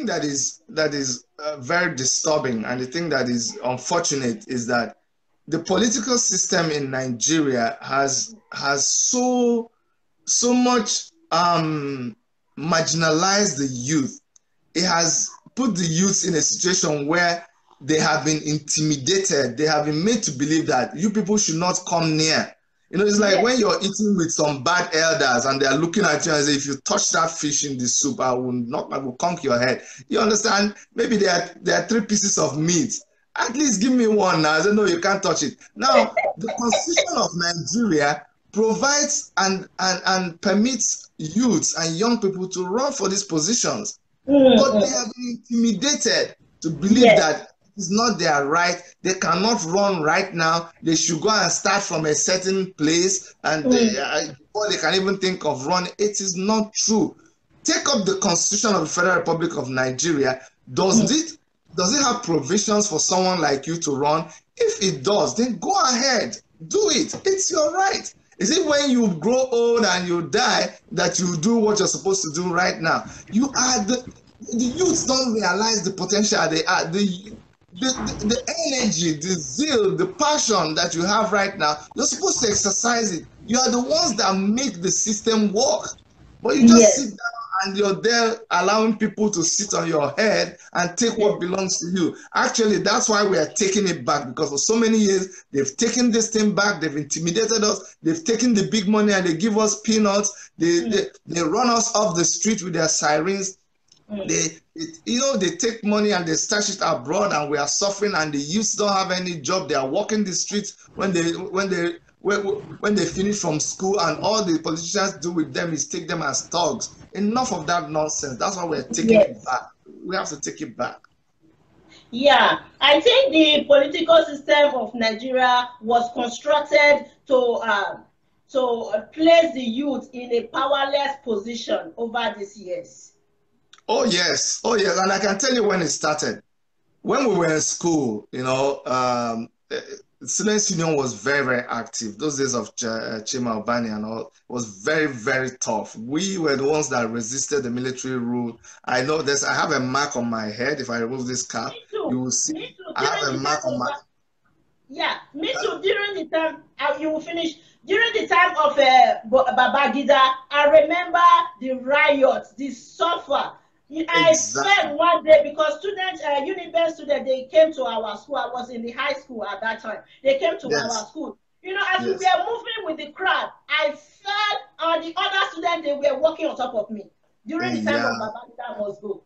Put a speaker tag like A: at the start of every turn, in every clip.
A: thing that is very disturbing, and the thing that is unfortunate, is that the political system in Nigeria has so much marginalized the youth. It has put the youth in a situation where they have been intimidated. They have been made to believe that you people should not come near. You know, it's like when you're eating with some bad elders and they're looking at you and say, if you touch that fish in the soup, I will conk your head. You understand? Maybe there are 3 pieces of meat. At least give me one now. I said, no, you can't touch it. Now, the Constitution of Nigeria provides and permits youths and young people to run for these positions. But they have been intimidated to believe that it's not their right. They cannot run right now. They should go and start from a certain place, and before they can even think of running. It is not true. Take up the Constitution of the Federal Republic of Nigeria. Does it have provisions for someone like you to run? If it does, then go ahead. Do it. It's your right. Is it when you grow old and you die that you do what you're supposed to do right now? You are the youths don't realize the potential they are. The energy, the zeal, the passion that you have right now, you're supposed to exercise it. You are the ones that make the system work. But you just sit down and you're there allowing people to sit on your head and take what belongs to you. Actually, that's why we are taking it back, because for so many years, they've taken this thing back. They've intimidated us. They've taken the big money and they give us peanuts. They run us off the street with their sirens. They take money and they stash it abroad, and we are suffering, and the youths don't have any job. They are walking the streets when they finish from school, and all the politicians do with them is take them as thugs. Enough of that nonsense. That's why we're taking it back. We have to take it back.
B: Yeah, I think the political system of Nigeria was constructed to place the youth in a powerless position over these years.
A: Oh yes, and I can tell you when it started. When we were in school, Students' Union was very, very active. Those days of Chima Obani and all was very, very tough. We were the ones that resisted the military rule. I know this. I have a mark on my head. If I remove this cap, you will see. I have a mark on my.
B: Yeah, me too. During the time, you will finish. During the time of Babangida, I remember the riots, the suffer. I spent one day because students, Uniben students, they came to our school. I was in the high school at that time. They came to our school. You know, as we were moving with the crowd, I felt the other students, they were walking on top of me. During the time of Babangida must go.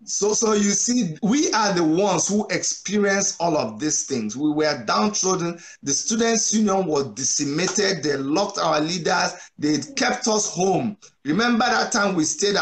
A: So you see, we are the ones who experienced all of these things. We were downtrodden. The Students' Union was decimated. They locked our leaders. They kept us home. Remember that time we stayed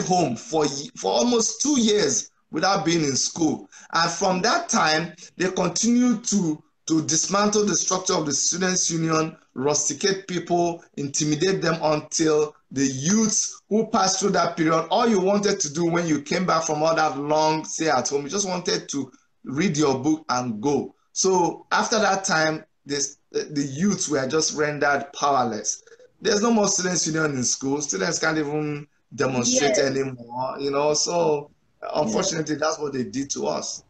A: home for almost 2 years without being in school. And from that time, they continued to dismantle the structure of the Students' Union, rusticate people, intimidate them until the youths who passed through that period, all you wanted to do when you came back from all that long stay at home, you just wanted to read your book and go. So after that time, the youths were just rendered powerless. There's no more Students' Union in school. Students can't even demonstrate anymore, So unfortunately, that's what they did to us.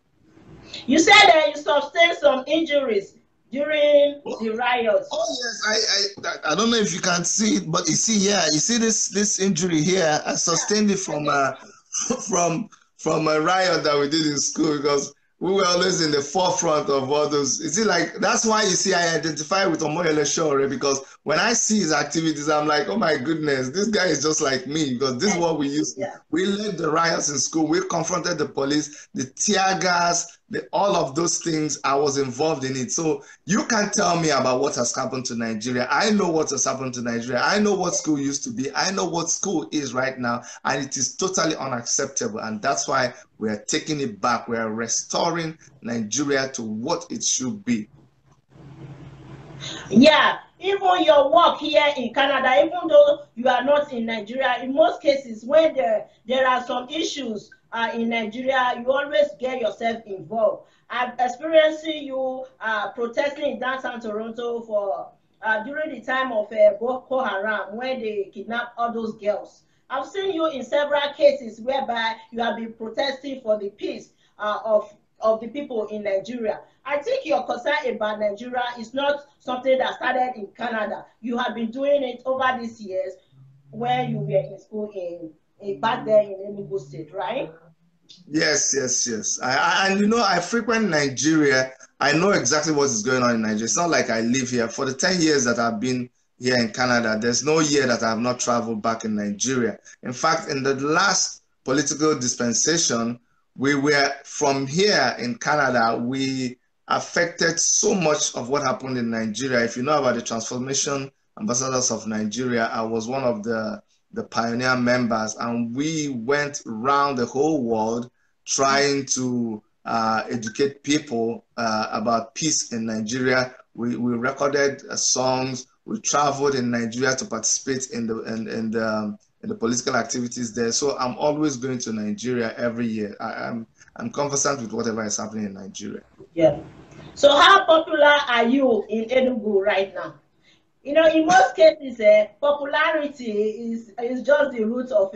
B: You said that you sustained some injuries during the riots.
A: Oh yes, I don't know if you can see it, but you see here, you see this injury here. I sustained it from a riot that we did in school, because we were always in the forefront of all those. You see, like, that's why you see I identify with Omoyele Sowore, because when I see his activities, I'm like, oh my goodness, this guy is just like me, because this is what we used to. We led the riots in school. We confronted the police, the tear gas, all of those things. I was involved in it. So you can't tell me about what has happened to Nigeria. I know what has happened to Nigeria. I know what school used to be. I know what school is right now, and it is totally unacceptable. And that's why we are taking it back. We are restoring Nigeria to what it should be.
B: Yeah, even your work here in Canada, even though you are not in Nigeria, in most cases, when there are some issues in Nigeria, you always get yourself involved. I'm experiencing you protesting in downtown Toronto for during the time of Boko Haram, when they kidnapped all those girls. I've seen you in several cases whereby you have been protesting for the peace of the people in Nigeria. I think your concern about Nigeria is not something that started in Canada. You have been doing it over these years when you were in school in back there in Enugu State, right?
A: Yes, yes, yes. And you know, I frequent Nigeria. I know exactly what is going on in Nigeria. It's not like I live here. For the 10 years that I've been here in Canada, there's no year that I have not traveled back in Nigeria. In fact, in the last political dispensation, we were from here in Canada, we affected so much of what happened in Nigeria. If you know about the Transformation Ambassadors of Nigeria, I was one of the pioneer members, and we went around the whole world trying to educate people about peace in Nigeria. We recorded songs. We traveled in Nigeria to participate in the political activities there. So I'm always going to Nigeria every year. I'm conversant with whatever is happening in Nigeria.
B: Yeah. So how popular are you in Enugu right now? You know, in most cases, popularity is just the root of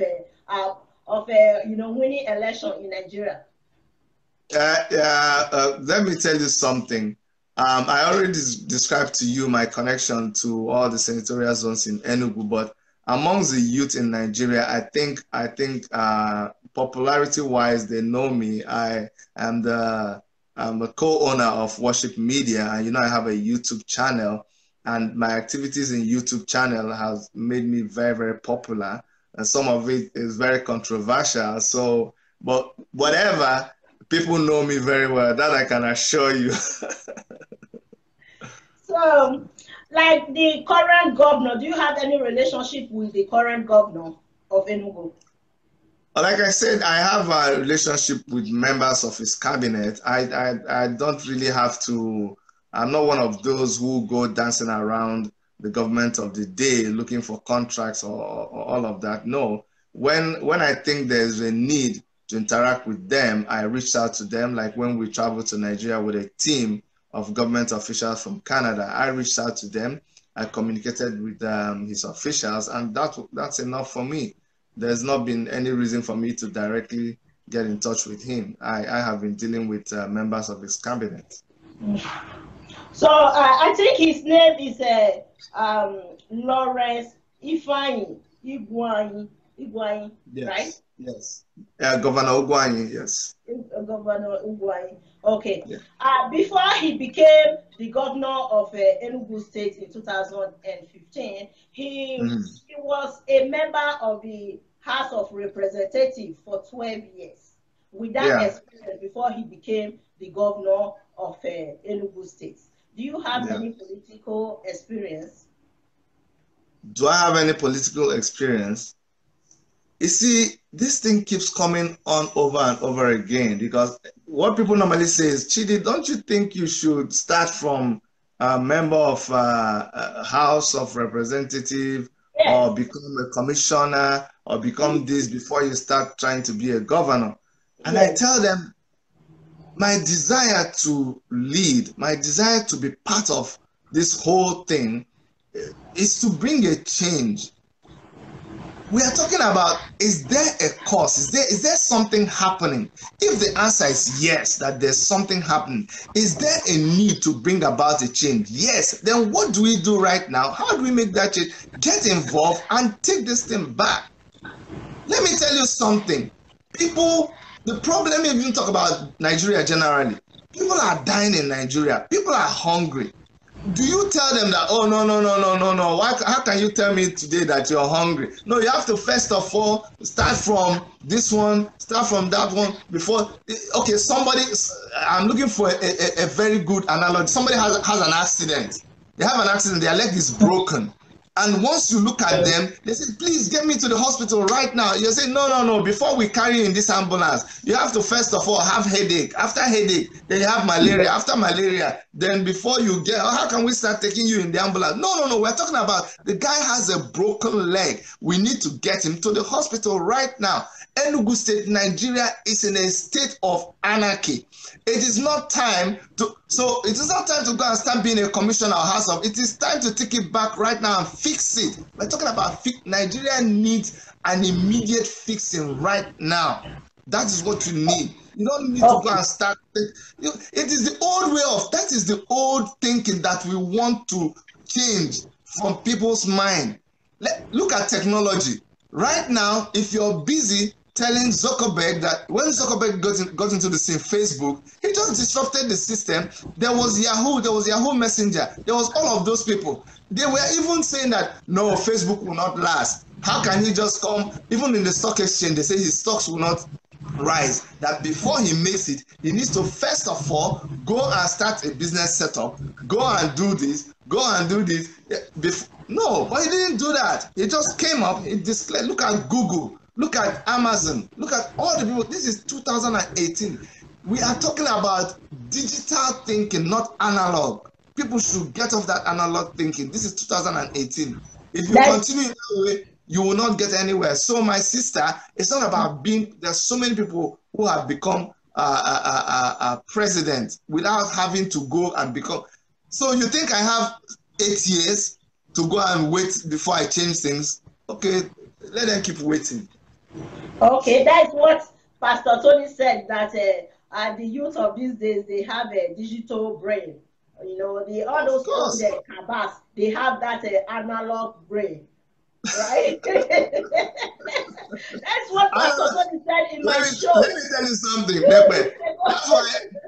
B: winning election in Nigeria.
A: Let me tell you something. I already described to you my connection to all the senatorial zones in Enugu, but amongst the youth in Nigeria, I think popularity-wise, they know me. I'm a co-owner of Worship Media, and you know I have a YouTube channel. And my activities in YouTube channel has made me very, very popular. And some of it is very controversial. So, but whatever, people know me very well. That I can assure you.
B: So, like the current governor, do you have any relationship with the current governor of Enugu?
A: Like I said, I have a relationship with members of his cabinet. I don't really have to. I'm not one of those who go dancing around the government of the day looking for contracts or all of that. No, when I think there's a need to interact with them, I reach out to them. Like when we traveled to Nigeria with a team of government officials from Canada, I reached out to them. I communicated with his officials, and that's enough for me. There's not been any reason for me to directly get in touch with him. I have been dealing with members of his cabinet.
B: So I think his name is Lawrence Ifeanyi Iguanyi,
A: yes,
B: right?
A: Yes. Governor Ugwanyi, yes.
B: Governor Ugwanyi. Okay.
A: Yeah.
B: Before he became the governor of Enugu State in 2015, he was a member of the House of Representatives for 12 years. With that experience, before he became the governor of Enugu State. Do you have any political experience?
A: Do I have any political experience? You see, this thing keeps coming on over and over again, because what people normally say is, Chidi, don't you think you should start from a member of House of Representative, or become a commissioner, or become this before you start trying to be a governor? And I tell them, my desire to lead, my desire to be part of this whole thing is to bring a change. We are talking about, is there a cause? Is there something happening? If the answer is yes, that there's something happening, is there a need to bring about a change? Yes. Then what do we do right now? How do we make that change? Get involved and take this thing back. Let me tell you something. People, the problem, if you talk about Nigeria generally, people are dying in Nigeria. People are hungry. Do you tell them that, oh, no. How can you tell me today that you're hungry? No, you have to first of all start from this one, start from that one before. Okay, somebody, I'm looking for a very good analogy. Somebody has an accident. They have an accident, their leg is broken. And once you look at them, they say, please get me to the hospital right now. You say, no. Before we carry you in this ambulance, you have to first of all have headache. After headache, then you have malaria. After malaria, then before you get, how can we start taking you in the ambulance? No. We're talking about the guy has a broken leg. We need to get him to the hospital right now. Enugu State, Nigeria is in a state of anarchy. It is not time to go and start being a commissioner or house of. It is time to take it back right now and fix it. We're talking about Nigeria needs an immediate fixing right now. That is what you need. You don't need to go and start. It is the old way of, that is the old thinking that we want to change from people's mind. Look at technology. Right now, if you're busy telling Zuckerberg that when Zuckerberg got into the scene, Facebook, he just disrupted the system. There was Yahoo Messenger, there was all of those people. They were even saying that, no, Facebook will not last. How can he just come? Even in the stock exchange, they say his stocks will not rise. That before he makes it, he needs to first of all go and start a business setup, go and do this, go and do this. No, but he didn't do that. He just came up, he declared, look at Google, look at Amazon, look at all the people. This is 2018. We are talking about digital thinking, not analog. People should get off that analog thinking. This is 2018. If you continue in that way, you will not get anywhere. So my sister, it's not about being, there's so many people who have become a president without having to go and become. So you think I have 8 years to go and wait before I change things? Okay, let them keep waiting.
B: Okay, that's what Pastor Tony said, that the youth of these days, they have a digital brain. You know, all those cabas, they have that analog brain. Right? That's what Pastor Tony said in my show.
A: Let me tell you something.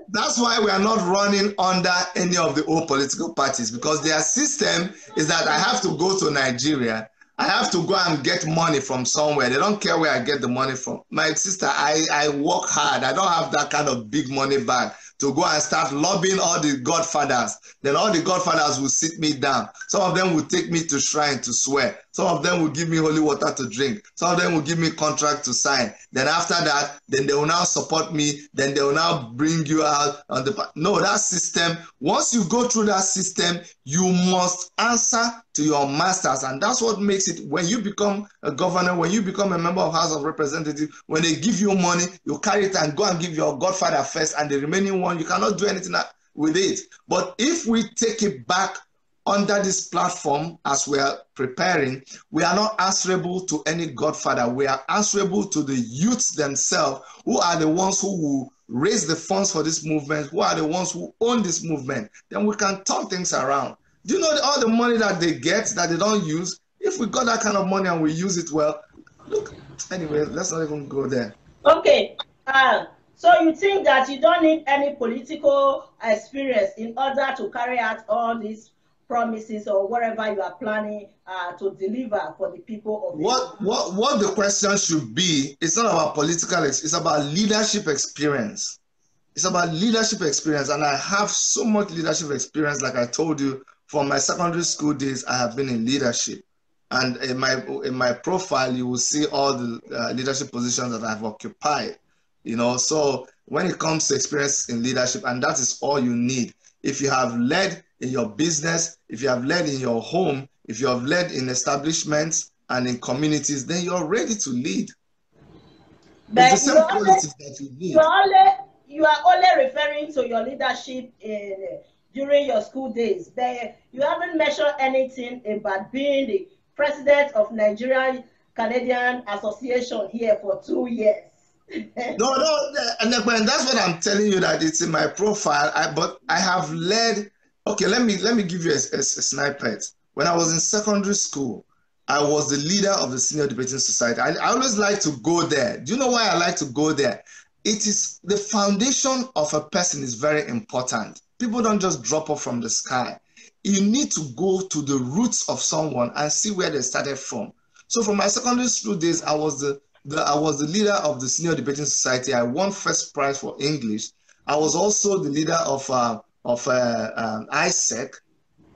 A: That's why we are not running under any of the old political parties, because their system is that I have to go to Nigeria. I have to go and get money from somewhere. They don't care where I get the money from. My sister, I work hard. I don't have that kind of big money bag to go and start lobbying all the Godfathers. Then all the Godfathers will sit me down. Some of them will take me to shrine to swear. Some of them will give me holy water to drink. Some of them will give me contract to sign. Then after that, then they will now support me. Then they will now bring you out on the... No, that system, once you go through that system, you must answer to your masters. And that's what makes it, when you become a governor, when you become a member of House of Representatives, when they give you money, you carry it and go and give your Godfather first, and the remaining one, you cannot do anything with it. But if we take it back under this platform as we are preparing, we are not answerable to any Godfather. We are answerable to the youths themselves, who are the ones who will raise the funds for this movement, who are the ones who own this movement. Then we can turn things around. Do you know all the money that they get that they don't use? If we got that kind of money and we use it well, look, anyway, let's not even go there.
B: Okay. So you think that you don't need any political experience in order to carry out all these promises or whatever you are planning to deliver for the people of
A: what the question should be, it's not about political, it's about leadership experience. It's about leadership experience, and I have so much leadership experience. Like I told you, from my secondary school days, I have been in leadership. And in my profile, you will see all the leadership positions that I've occupied. You know, so when it comes to experience in leadership, and that is all you need. If you have led in your business, if you have led in your home, if you have led in establishments and in communities, then you're ready to lead.
B: But
A: it's the same qualities that you need.
B: You are only referring to your leadership during your school days. But you haven't mentioned anything about being the president of Nigerian Canadian Association here for 2 years.
A: No, and that's what I'm telling you, that it's in my profile. But I have led. Okay, let me give you a snippet. When I was in secondary school, I was the leader of the Senior Debating Society. I always like to go there. Do you know why I like to go there? It is the foundation of a person is very important. People don't just drop off from the sky. You need to go to the roots of someone and see where they started from. So from my secondary school days, I was the leader of the Senior Debating Society. I won first prize for English. I was also the leader of ISEC.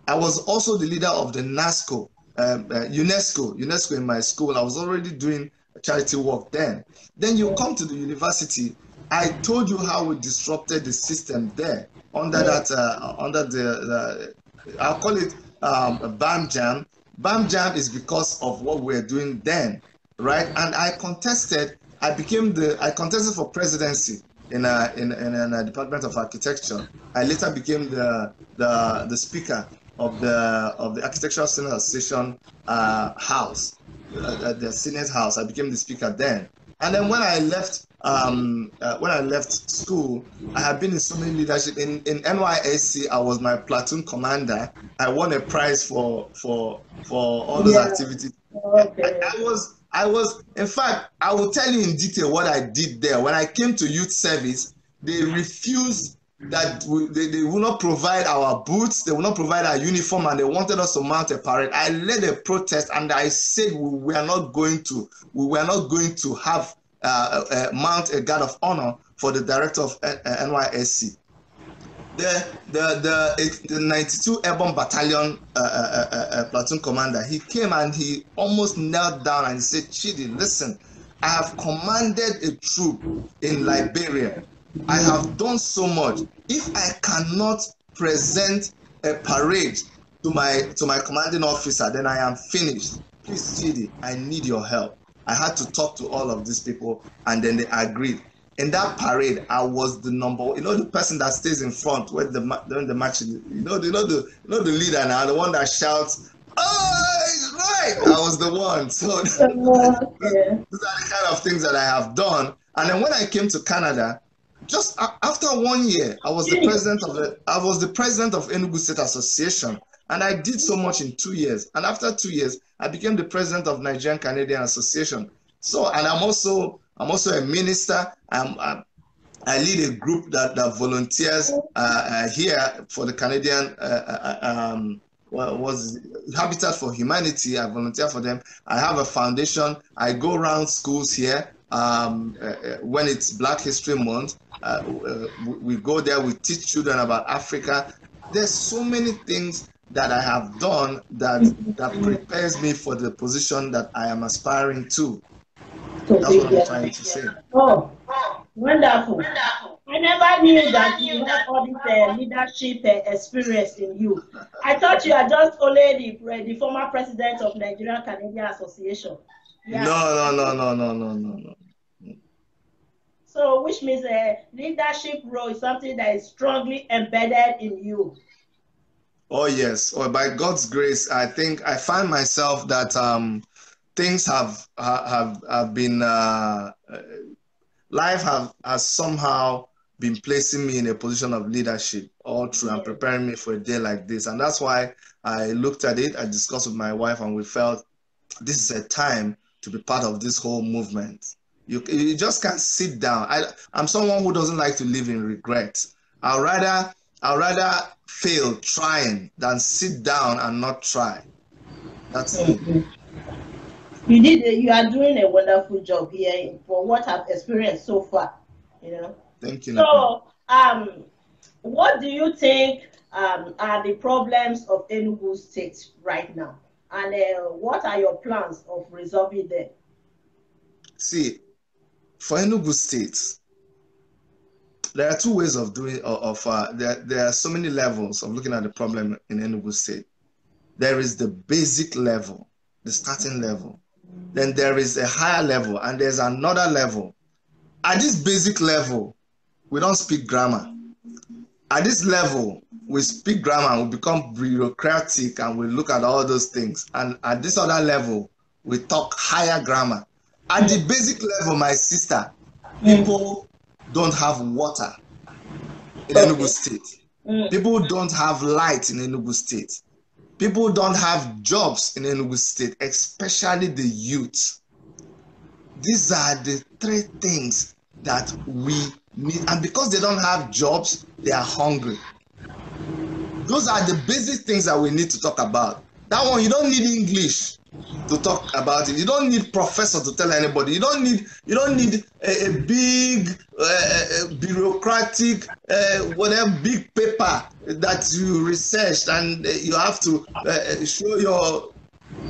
A: I was also the leader of the NASCO, UNESCO in my school. I was already doing charity work then. Then you come to the university. I told you how we disrupted the system there under that, I'll call it BAM Jam. BAM Jam is because of what we're doing then, right? And I contested for presidency in a department of architecture. I later became the speaker the Architectural Senate Association house, the Senate house. I became the speaker then. And then when I left school, I had been in so many leadership. In NYSC, I was my platoon commander. I won a prize for all those activities.
B: Okay.
A: I was, in fact, I will tell you in detail what I did there. When I came to youth service, they refused that they will not provide our boots, they will not provide our uniform, and they wanted us to mount a parade. I led a protest, and I said we were not going to have mount a guard of honor for the director of NYSC. The 92 Airborne Battalion platoon commander, he came and he almost knelt down and he said, Chidi, listen, I have commanded a troop in Liberia. I have done so much. If I cannot present a parade to my commanding officer, then I am finished. Please, Chidi, I need your help. I had to talk to all of these people, and then they agreed. In that parade, I was the the person that stays in front during the match. The leader now, the one that shouts, "Oh, he's right!" I was the one. So these are the kind of things that I have done. And then when I came to Canada, just after 1 year, I was the president of Enugu State Association, and I did so much in 2 years. And after 2 years, I became the president of Nigerian Canadian Association. So, and I'm also a minister. I lead a group that volunteers here for the Canadian Habitat for Humanity. I volunteer for them. I have a foundation. I go around schools here when it's Black History Month. We go there. We teach children about Africa. There's so many things that I have done that prepares me for the position that I am aspiring to. That's what I'm trying to say.
B: Oh, wonderful. I never knew that you had all this leadership experience in you. I thought you are just only the former president of Nigerian Canadian Association. Yeah.
A: No.
B: So, which means a leadership role is something that is strongly embedded in you.
A: Oh, yes. Oh, by God's grace, I think I find myself that things have been, life has somehow been placing me in a position of leadership all through and preparing me for a day like this. And that's why I looked at it, I discussed with my wife, and we felt this is a time to be part of this whole movement. You just can't sit down. I'm someone who doesn't like to live in regret. I'd rather fail trying than sit down and not try. That's it.
B: You are doing a wonderful job here for what I've experienced so far.
A: Thank you.
B: So, what do you think are the problems of Enugu State right now, and what are your plans of resolving them?
A: See, for Enugu State, there are two ways of doing. There are so many levels of looking at the problem in Enugu State. There is the basic level, the starting level. Then there is a higher level, and there's another level. At this basic level, we don't speak grammar. At this level, we speak grammar, we become bureaucratic, and we look at all those things. And at this other level, we talk higher grammar. At the basic level, my sister, people don't have water in Enugu State. People don't have light in Enugu State. People don't have jobs in Enugu State, especially the youth. These are the three things that we need. And because they don't have jobs, they are hungry. Those are the basic things that we need to talk about. That one, you don't need English to talk about it. You don't need professor to tell anybody. You don't need a big bureaucratic whatever big paper that you researched and you have to show your.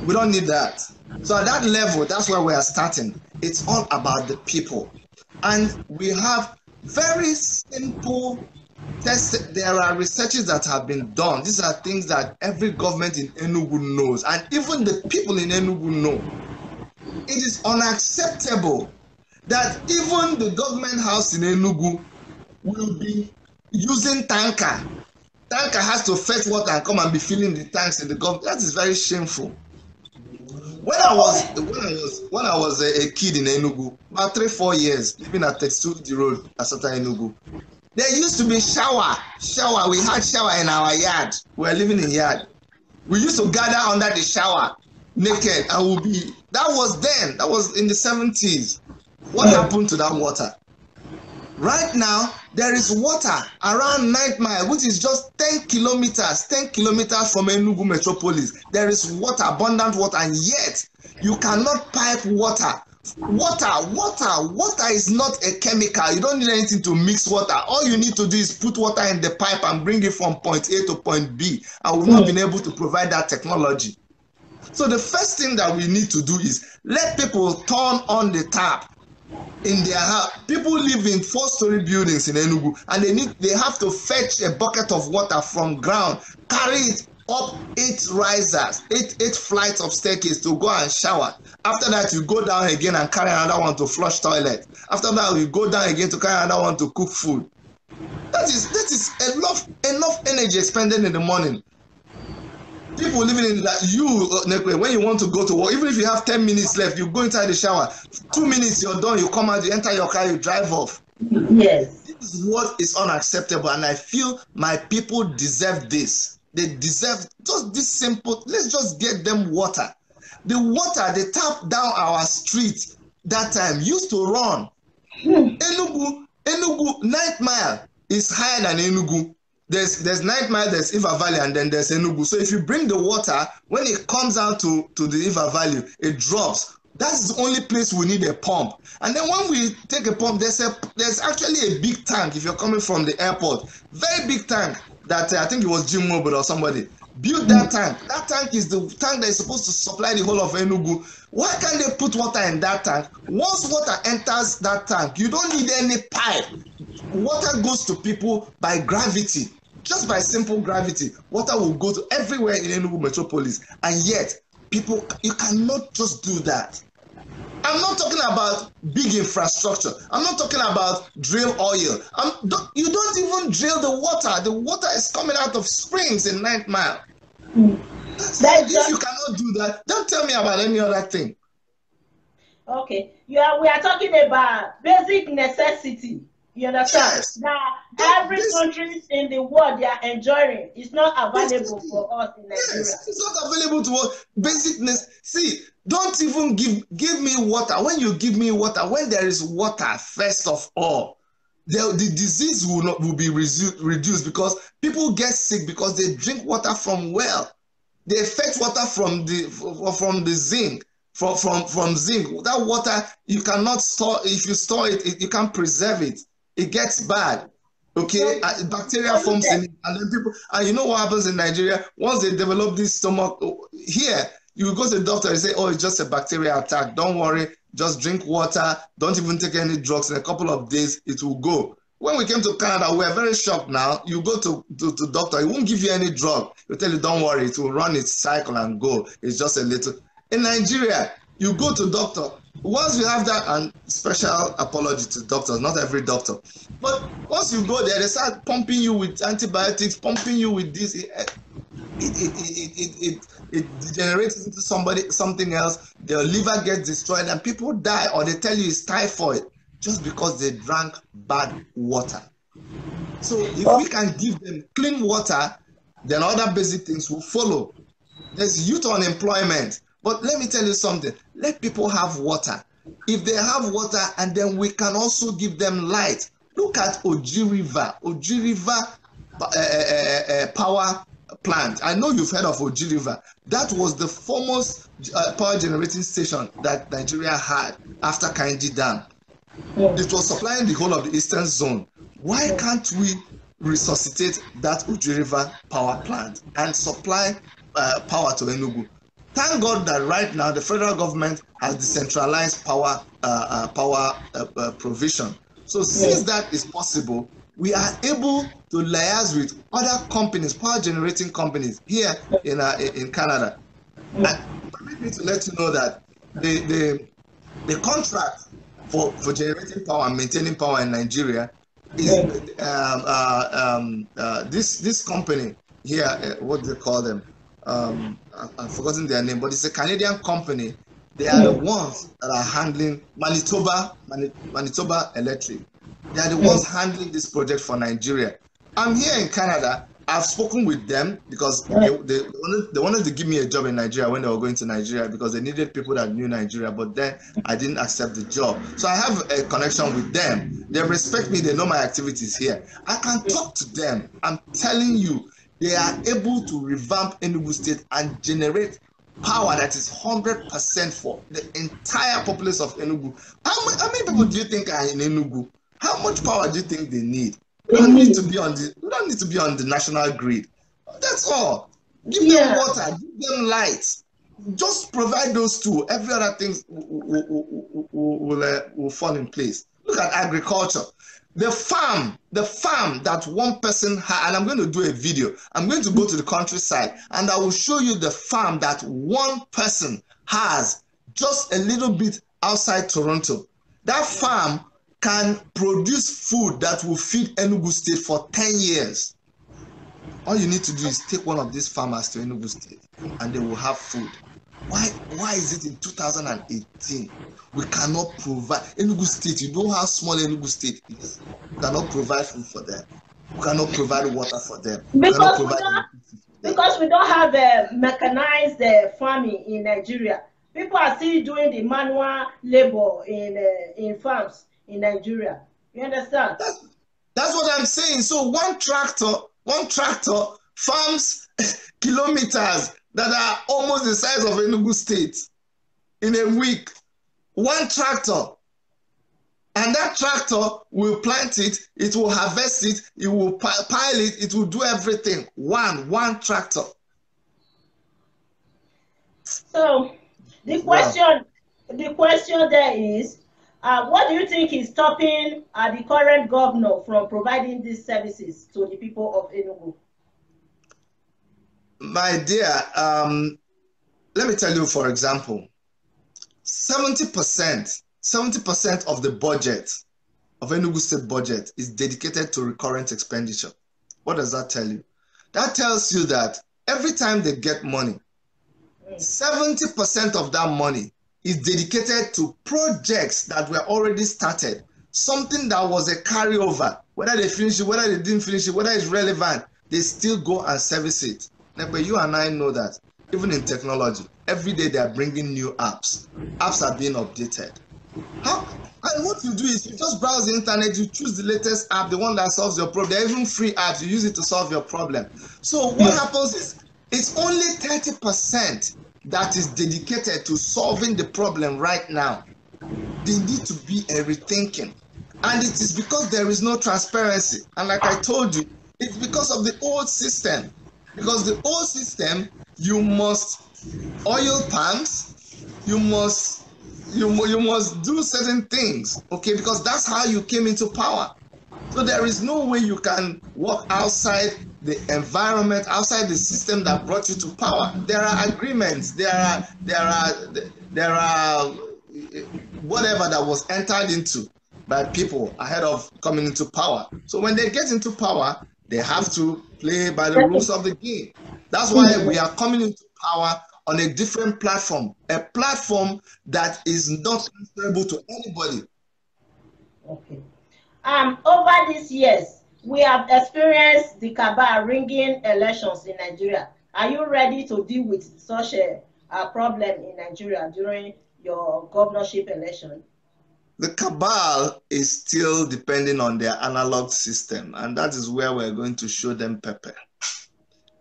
A: We don't need that. So at that level, that's where we are starting. It's all about the people, and we have very simple tests. There are researches that have been done. These are things that every government in Enugu knows, and even the people in Enugu know. It is unacceptable that even the government house in Enugu will be using tanker tanker has to fetch water and come and be filling the tanks in the government. That is very shameful. When I was a kid in Enugu, about 3-4 years, living at 32 the road, Asata Enugu, there used to be shower. We had shower in our yard. We were living in yard. We used to gather under the shower naked and that was then. That was in the 70s. What happened to that water? Right now, there is water around 9 Mile, which is just 10 kilometers from Enugu metropolis. There is water, abundant water, and yet you cannot pipe water. Water is not a chemical. You don't need anything to mix water. All you need to do is put water in the pipe and bring it from point A to point B. And we've not been able to provide that technology. So the first thing that we need to do is let people turn on the tap in their house. People live in 4-story buildings in Enugu, and they have to fetch a bucket of water from ground, carry it up 8 risers, 8 flights of staircase to go and shower. After that, you go down again and carry another one to flush toilet. After that, you go down again to carry another one to cook food. That is enough energy expended in the morning. People living in that, when you want to go to work, even if you have 10 minutes left, you go inside the shower. 2 minutes, you're done, you come out, you enter your car, you drive off.
B: Yes.
A: This is what is unacceptable, and I feel my people deserve this. They deserve just this simple, let's just get them water. The water they tap down our street that time used to run. Enugu, 9 Mile is higher than Enugu. There's 9 Mile, there's Iva Valley, and then there's Enugu. So if you bring the water, when it comes out to the Iva Valley, it drops. That's the only place we need a pump. And then when we take a pump, there's actually a big tank. If you're coming from the airport, very big tank that I think it was Jim Mobile or somebody built that tank. That tank is the tank that is supposed to supply the whole of Enugu. Why can't they put water in that tank? Once water enters that tank, you don't need any pipe. Water goes to people by gravity. Just by simple gravity, water will go to everywhere in Enugu metropolis. And yet, people, you cannot just do that. I'm not talking about big infrastructure. I'm not talking about drill oil. You don't even drill the water. The water is coming out of springs in 9 Mile. If you cannot do that, don't tell me about any other thing.
B: Okay. We are talking about basic necessity. You understand? Yes. Now, every country in the world they are enjoying is not available for us in Nigeria.
A: Yes, it's not available to us. Basic see, don't even give me water. When you give me water, when there is water, first of all, the disease will be reduced because people get sick because they drink water from well. They fetch water from the zinc. From zinc. That water you cannot store. If you store it, you can't preserve it. It gets bad, okay? Bacteria forms in it, and then people, and you know what happens in Nigeria? Once they develop this stomach, here, you go to the doctor and say, oh, it's just a bacteria attack. Don't worry, just drink water. Don't even take any drugs. In a couple of days, it will go. When we came to Canada, we are very shocked now. You go to doctor, he won't give you any drug. He'll tell you, don't worry, it will run its cycle and go. It's just a little. In Nigeria, you go to doctor. Once you have that, and special apology to doctors, not every doctor, but once you go there, they start pumping you with antibiotics, pumping you with this. It degenerates into something else. Their liver gets destroyed, and people die, or they tell you it's typhoid just because they drank bad water. So if we can give them clean water, then other basic things will follow. There's youth unemployment. But let me tell you something, let people have water. If they have water, and then we can also give them light. Look at Oji River power plant. I know you've heard of Oji River. That was the foremost power generating station that Nigeria had after Kainji Dam. It was supplying the whole of the eastern zone. Why can't we resuscitate that Oji River power plant and supply power to Enugu? Thank God that right now the federal government has decentralized power provision. So since that is possible, we are able to liaise with other companies, power generating companies here in Canada. And permit me to let you know that the contract for generating power and maintaining power in Nigeria is this company here. What do they call them? I've forgotten their name, but it's a Canadian company. They are the ones that are handling Manitoba Electric. They are the ones handling this project for Nigeria. I'm here in Canada. I've spoken with them because they wanted to give me a job in Nigeria when they were going to Nigeria because they needed people that knew Nigeria, but then I didn't accept the job. So I have a connection with them. They respect me. They know my activities here. I can talk to them. I'm telling you, they are able to revamp Enugu State and generate power that is 100% for the entire populace of Enugu. How many people do you think are in Enugu? How much power do you think they need? We don't need to be on the national grid. That's all. Give them water, give them light. Just provide those two. Every other thing will fall in place. Look at agriculture. The farm that one person had, and I'm going to do a video. I'm going to go to the countryside and I will show you the farm that one person has just a little bit outside Toronto. That farm can produce food that will feed Enugu State for 10 years. All you need to do is take one of these farmers to Enugu State and they will have food. Why is it in 2018 we cannot provide Enugu State? You know how small Enugu State is. We cannot provide food for them. We cannot provide water for them.
B: Because we don't have mechanized farming in Nigeria. People are still doing the manual labor in farms in Nigeria. You understand?
A: That's what I'm saying. So one tractor farms kilometers that are almost the size of Enugu State in a week. One tractor. And that tractor will plant it, it will harvest it, it will pile it, it will do everything. One tractor.
B: So the question there is, what do you think is stopping the current governor from providing these services to the people of Enugu?
A: My dear, let me tell you, for example, 70% of the budget of Enugu State budget is dedicated to recurrent expenditure. What does that tell you? That tells you that every time they get money, 70% of that money is dedicated to projects that were already started, something that was a carryover, whether they finish it, whether they didn't finish it, whether it's relevant, they still go and service it. Now, but you and I know that even in technology, every day they are bringing new apps. Apps are being updated. And what you do is you just browse the internet, you choose the latest app, the one that solves your problem. There are even free apps, you use it to solve your problem. So what happens is it's only 30% that is dedicated to solving the problem right now. They need to be a rethinking. And it is because there is no transparency. And like I told you, it's because of the old system. Because the old system, you must oil palms, you must do certain things, okay? Because that's how you came into power. So there is no way you can walk outside the environment, outside the system that brought you to power. There are agreements, there are whatever that was entered into by people ahead of coming into power. So when they get into power, they have to play by the rules of the game. That's why we are coming into power on a different platform, a platform that is not transferable to anybody.
B: Okay. Over these years, we have experienced the cabal ringing elections in Nigeria. Are you ready to deal with such a problem in Nigeria during your governorship election?
A: The cabal is still depending on their analog system, and that is where we're going to show them pepper.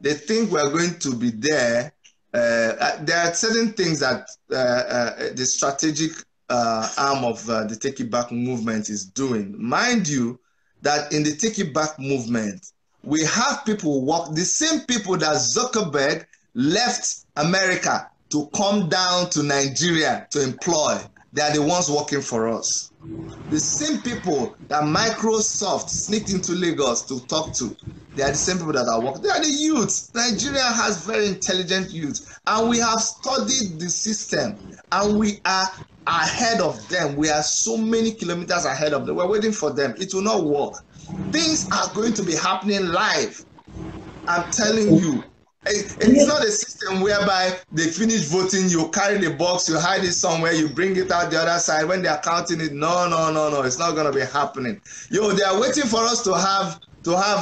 A: They think we're going to be there. There are certain things that the strategic arm of the Take It Back movement is doing. Mind you, that in the Take It Back movement, we have people work, the same people that Zuckerberg left America to come down to Nigeria to employ. They are the ones working for us. The same people that Microsoft sneaked into Lagos to talk to, they are the same people that are working. They are the youths. Nigeria has very intelligent youths, and we have studied the system, and we are ahead of them. We are so many kilometers ahead of them. We're waiting for them. It will not work. Things are going to be happening live. I'm telling you. It's not a system whereby they finish voting, you carry the box, you hide it somewhere, you bring it out the other side when they are counting it. No. It's not going to be happening. They are waiting for us to have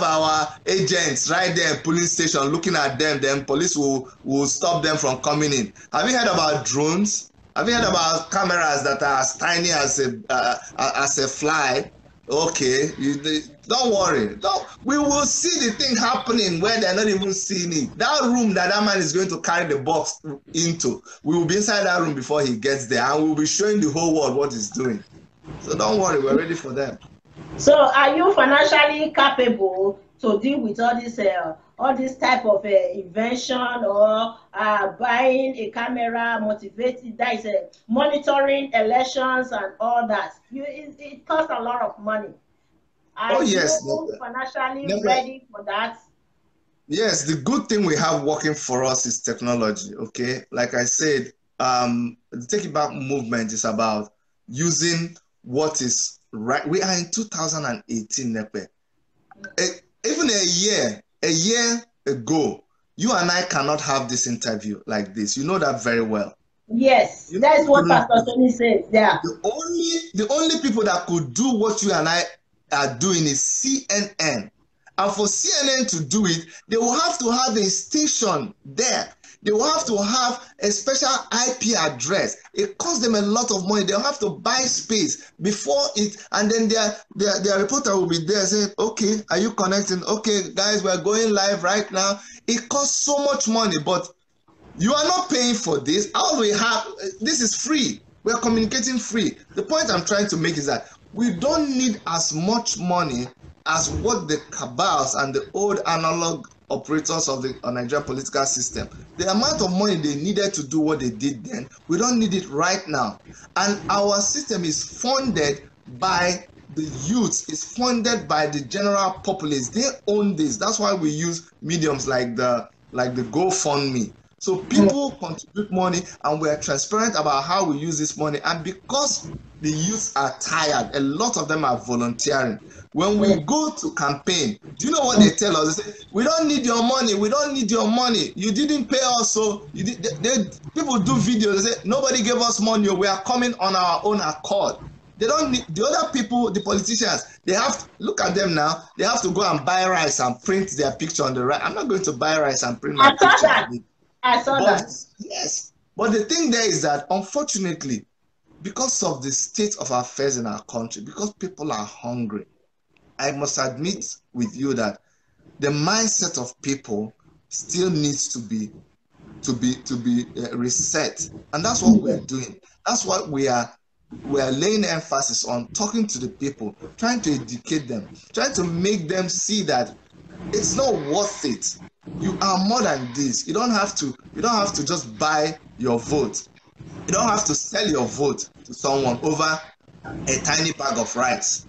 A: our agents right there at police station looking at them. Then police will stop them from coming in. Have you heard about drones? Have you heard about cameras that are as tiny as a fly? Okay, don't worry. We will see the thing happening where they're not even seeing it. That room that man is going to carry the box into, we will be inside that room before he gets there, and we'll be showing the whole world what he's doing. So don't worry, we're ready for them.
B: So are you financially capable to deal with all this type of invention or buying a camera, motivated, that is monitoring elections and all that? It costs a lot of money. Are you financially ready for that?
A: Yes, the good thing we have working for us is technology, okay? Like I said, the Take It Back movement is about using what is right. We are in 2018, Nepe. Even a year ago, you and I cannot have this interview like this. You know that very well.
B: Yes, that's what Pastor Tony says. Yeah.
A: The only people that could do what you and I are doing is CNN. And for CNN to do it, they will have to have a station there. They will have to have a special IP address. It costs them a lot of money. They'll have to buy space before it, and then their reporter will be there saying, okay, are you connecting? Okay, guys, we're going live right now. It costs so much money, but you are not paying for this. All we have, this is free. We're communicating free. The point I'm trying to make is that we don't need as much money as what the cabals and the old analog operators of the Nigerian political system. The amount of money they needed to do what they did then, we don't need it right now. And our system is funded by the youth, is funded by the general populace. They own this. That's why we use mediums like the GoFundMe. So people contribute money, and we are transparent about how we use this money. And because the youth are tired, a lot of them are volunteering. When we go to campaign, do you know what they tell us? They say, we don't need your money. We don't need your money. You didn't pay us. So people do videos. They say, nobody gave us money. We are coming on our own accord. They don't need the other people, the politicians. They have to look at them now. They have to go and buy rice and print their picture on the right. I'm not going to buy rice and print my picture.
B: I saw that.
A: Yes. But the thing there is that, unfortunately, because of the state of affairs in our country, because people are hungry, I must admit with you that the mindset of people still needs to be reset, and that's what we're doing. That's what we are laying emphasis on, talking to the people, trying to educate them, trying to make them see that it's not worth it. You are more than this. You don't have to just buy your vote. You don't have to sell your vote to someone over a tiny bag of rice.